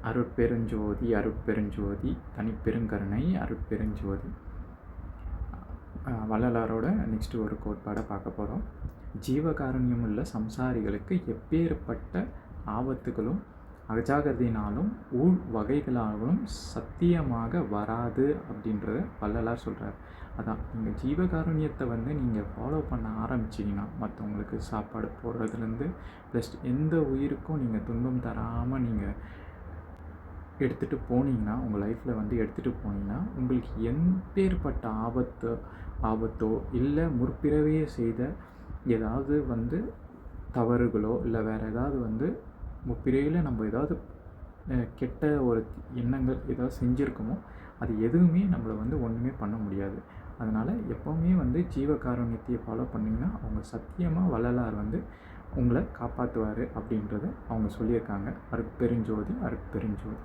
அருட்பெருஞ்சோதி அருட்பெருஞ்சோதி தனிப்பெருங்கருணை அருட்பெருஞ்சோதி. வள்ளலாரோட next ஒரு கோட்பாடை பார்க்க போகிறோம். ஜீவகாருண்யமுள்ள சம்சாரிகளுக்கு எப்பேற்பட்ட ஆபத்துகளும் அஜாகிரதையினாலும் ஊழ் வகைகளாலும் சத்தியமாக வராது அப்படின்றத வள்ளலார் சொல்கிறார். அதான் நீங்கள் ஜீவகாருண்யத்தை நீங்கள் ஃபாலோ பண்ண ஆரம்பிச்சிங்கன்னா மற்றவங்களுக்கு சாப்பாடு போடுறதுலேருந்து ப்ளஸ் எந்த உயிருக்கும் நீங்கள் துன்பம் தராமல் நீங்கள் எடுத்துகிட்டு போனீங்கன்னா, உங்கள் லைஃப்பில் எடுத்துகிட்டு போனீங்கன்னா, உங்களுக்கு எப்பேற்பட்ட ஆபத்தோ இல்லை முற்பிறவியே செய்த ஏதாவது தவறுகளோ இல்லை வேறு ஏதாவது முற்பிறவியில் நம்ம ஏதாவது கெட்ட ஒரு எண்ணங்கள் ஏதாவது செஞ்சுருக்கோமோ அது எதுவுமே நம்மளை ஒன்றுமே பண்ண முடியாது. அதனால் எப்போவுமே ஜீவகாருண்யத்தை ஃபாலோ பண்ணிங்கன்னா அவங்க சத்தியமாக வள்ளலார் உங்களை காப்பாற்றுவார் அப்படின்றத அவங்க சொல்லியிருக்காங்க. அருட்பெருஞ்சோதி அருட்பெருஞ்சோதி.